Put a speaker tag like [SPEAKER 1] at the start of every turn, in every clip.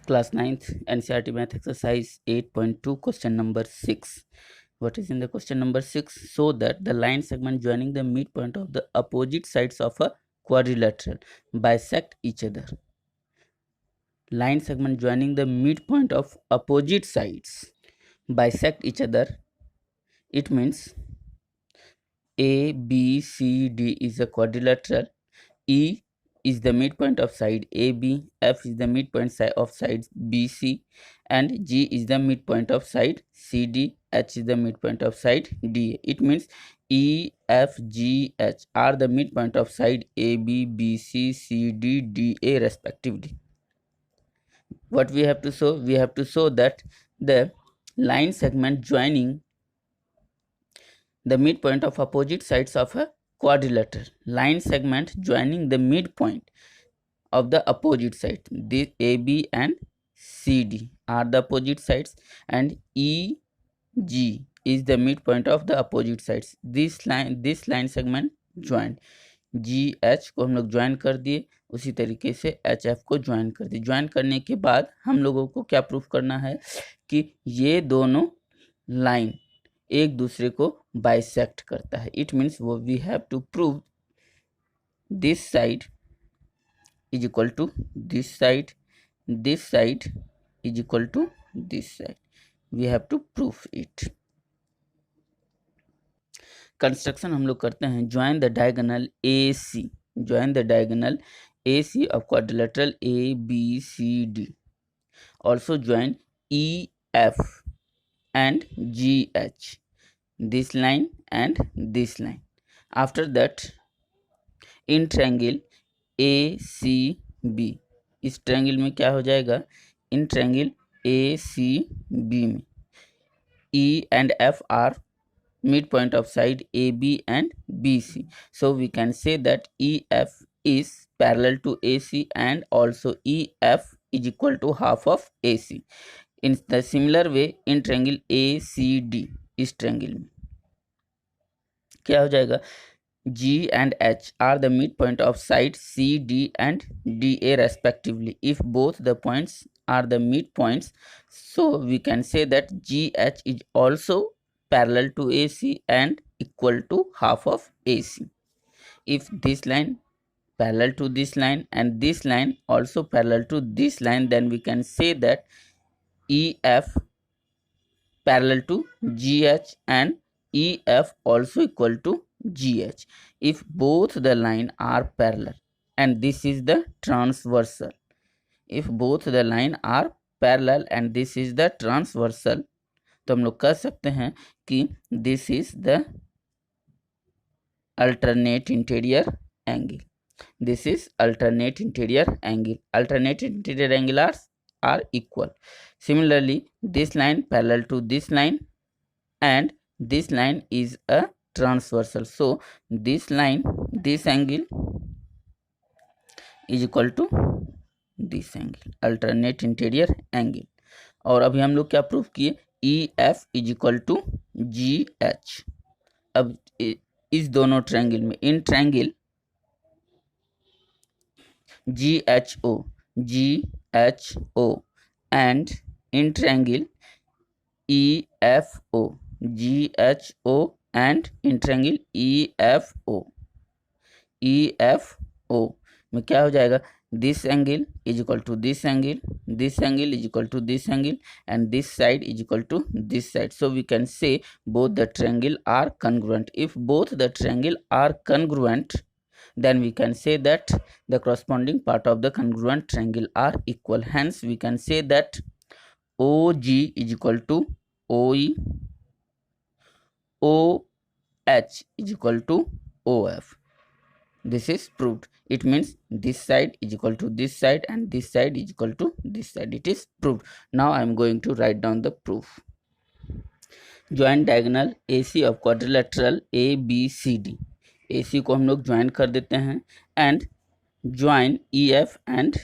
[SPEAKER 1] Class 9th NCERT Math Exercise 8.2 question number 6. What is in the question number 6? So that the line segment joining the midpoint of the opposite sides of a quadrilateral bisect each other. Line segment joining the midpoint of opposite sides bisect each other. It means A, B, C, D is a quadrilateral. E is the midpoint of side AB, F is the midpoint of sides BC, and G is the midpoint of side CD, H is the midpoint of side DA. It means E, F, G, H are the midpoint of side AB, BC, CD, DA respectively. What we have to show? We have to show that the line segment joining the midpoint of opposite sides of a quadrilateral. Line segment joining the midpoint of the opposite side. This AB and CD are the opposite sides, and EG is the midpoint of the opposite sides. This line segment joined. GH को हम लोग join कर दिए, उसी तरीके से HF को join कर दिए. ज्वाइन करने के बाद हम लोगों को क्या प्रूफ करना है कि ये दोनों लाइन एक दूसरे को बाइसेक्ट करता है. इट मीन्स वो we have to prove this side is equal to this side is equal to this side. We have to prove it. Construction हम लोग करते हैं. Join the diagonal AC of quadrilateral ABCD. Also join EF and GH, this line and this line. After that, in triangle ACB, इस triangle में क्या हो जाएगा? In triangle ACB में E and F are midpoint of side AB and BC. So we can say that EF is parallel to AC and also EF is equal to half of AC. In the similar way, in triangle ACD, इस triangle में क्या हो जाएगा? G and H are the midpoint of sides C, D and DA respectively. If both the points are the midpoints, so we can say that GH is also parallel to AC and equal to half of AC. If this line parallel to this line and this line also parallel to this line, then we can say that EF parallel to GH and EF also equal to GH. If both the line are parallel and this is the transversal, if both the line are parallel and this is the transversal, तो हम लोग कह सकते हैं कि this is the alternate interior angle. This is alternate interior angle. Alternate interior angle are equal. Similarly, this line parallel to this line and this line is a transversal. So this line, this angle is equal to this angle, alternate interior angle. और अभी हम लोग क्या proof किए? EF is equal to GH. अब इस दोनों triangle में, इन triangle GHO and in triangle EFO, GHO and in triangle EFO में क्या हो जाएगा? This angle is equal to this angle, this angle is equal to this angle, and this side is equal to this side. So we can say both the triangle are congruent. If both the triangle are congruent, then we can say that the corresponding part of the congruent triangle are equal. Hence we can say that OG is equal to OE, OH is equal to OF. This is proved. It means this side is equal to this side and this side is equal to this side. It is proved. Now I am going to write down the proof. Join diagonal AC of quadrilateral ABCD. AC को हम लोग join कर देते हैं and join EF and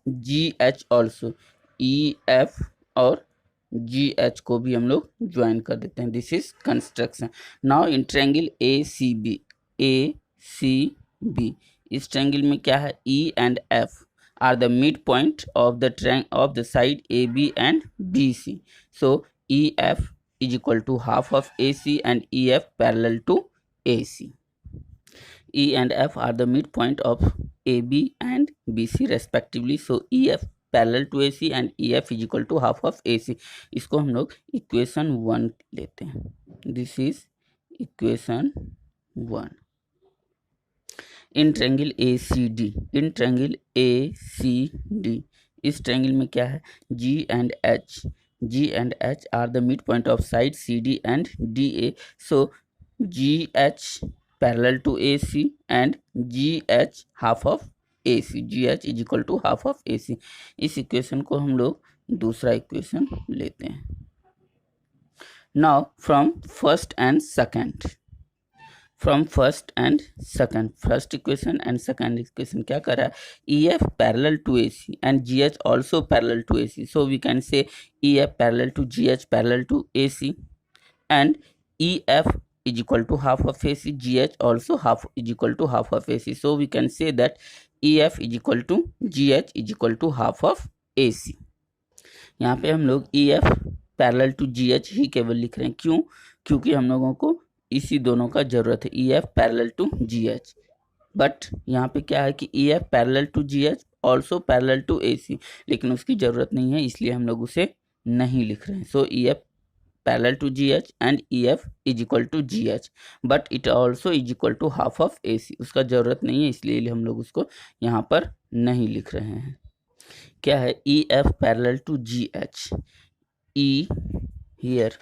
[SPEAKER 1] GH also. EF और GH को भी हम लोग ज्वाइन कर देते हैं. This is construction. Now in triangle ACB, इस ट्रायंगल में क्या है? E and F are the midpoint of the side AB and BC. So EF is equal to half of AC and EF parallel to AC. E and F are the midpoint of AB and BC respectively. So EF parallel to AC and EF is equal to half of AC. इसको हम लोग equation 1 लेते हैं. This is equation 1. In triangle ACD, in triangle ACD, इस triangle में क्या है, G and H are the mid point of side CD and DA. So GH parallel to AC and GH half of AC. GH is equal to half of AC. इस equation को हम लोग दूसरा equation लेते हैं. Now from first and second, first equation and second equation क्या कर रहा है, EF parallel to AC and GH also parallel to AC. So we can say EF parallel to GH parallel to AC and EF is equal to half of AC, GH also is equal to half of AC. So we can say that EF is equal to GH is equal to half of AC. यहाँ पे हम लोग EF parallel to GH ही केवल लिख रहे हैं. क्यों? क्योंकि हम लोगों को इसी दोनों का जरूरत है, EF parallel to GH. But यहाँ पे क्या है कि EF parallel to GH also parallel to AC, लेकिन उसकी ज़रूरत नहीं है, इसलिए हम लोग उसे नहीं लिख रहे हैं. सो EF parallel to GH and EF is equal to GH, but it also is equal to half of AC. उसका ज़रूरत नहीं है, इसलिए हम लोग उसको यहाँ पर नहीं लिख रहे हैं. क्या है, EF parallel to GH, E here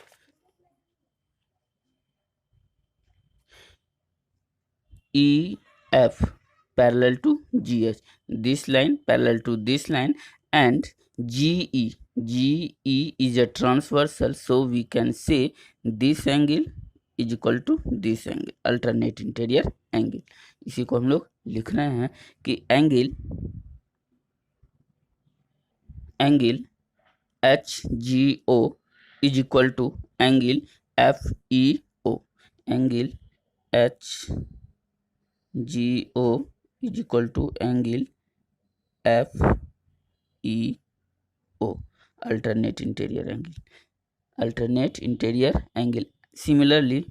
[SPEAKER 1] EF parallel to GH, this line parallel to this line, and GE is a transversal, so we can say this angle is equal to this angle, alternate interior angle. इसी को हम लोग लिख रहे हैं कि angle HGO is equal to angle FEO. Angle HGO is equal to angle FEO, alternate interior angle. Similarly,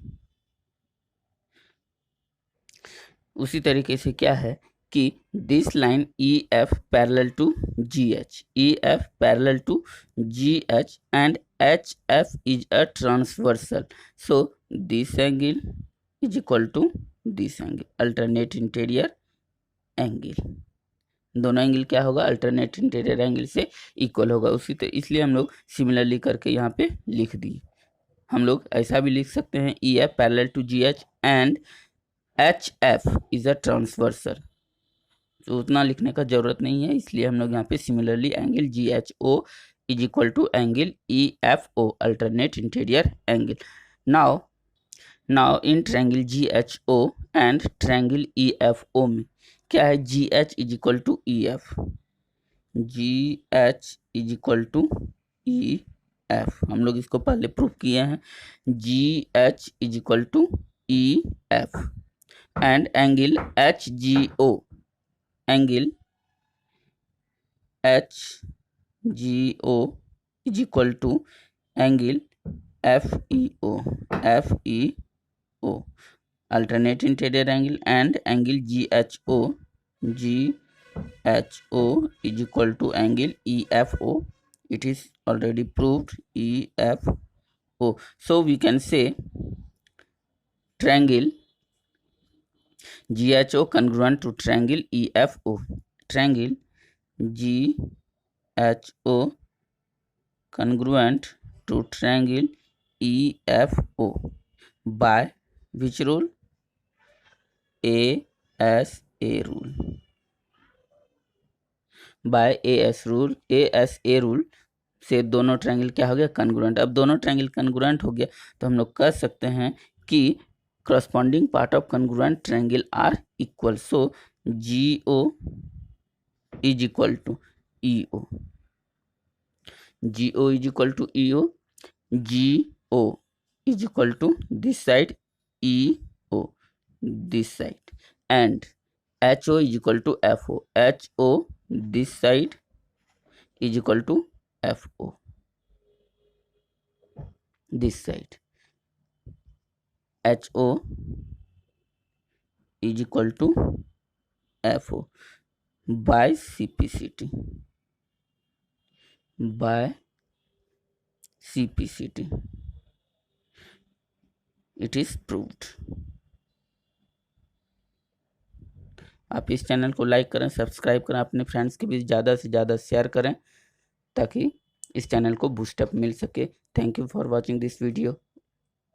[SPEAKER 1] उसी तरीके से क्या है कि this line EF parallel to GH, EF parallel to GH and HF is a transversal, so this angle is equal to this angle, alternate interior angle. दोनों angle क्या होगा, alternate interior angle से इक्वल होगा. उसी तो इसलिए हम लोग सिमिलरली करके यहाँ पे लिख दिए. हम लोग ऐसा भी लिख सकते हैं, EF parallel to GH and HF is a transversal. तो उतना लिखने का जरूरत नहीं है, इसलिए हम लोग यहाँ पे similarly angle GHO is equal to angle EFO, alternate interior angle. Now in triangle GHO and triangle EFO में क्या है, GH is equal to EF, GH is equal to EF. हम लोग इसको पहले प्रूव किए हैं. GH is equal to EF and angle HGO is equal to angle FEO, alternate interior angle, and angle GHO is equal to angle EFO. It is already proved, EFO. So we can say triangle GHO congruent to triangle EFO, triangle GHO congruent to triangle EFO by which rule, ASA rule. By ASA rule से दोनों triangle क्या हो गया, congruent. अब दोनों triangle congruent हो गया तो हम लोग कह सकते हैं कि corresponding part of congruent triangle are equal. So GO is equal to EO, GO is equal to EO, GO is equal to this side, EO this side, and HO is equal to FO, HO this side is equal to FO, this side HO is equal to FO by CPCT, by CPCT. It is proved. आप इस channel को like करें, subscribe करें, अपने friends के बीच ज़्यादा से ज़्यादा शेयर करें ताकि इस चैनल को बूस्टअप मिल सके। Thank you for watching this video.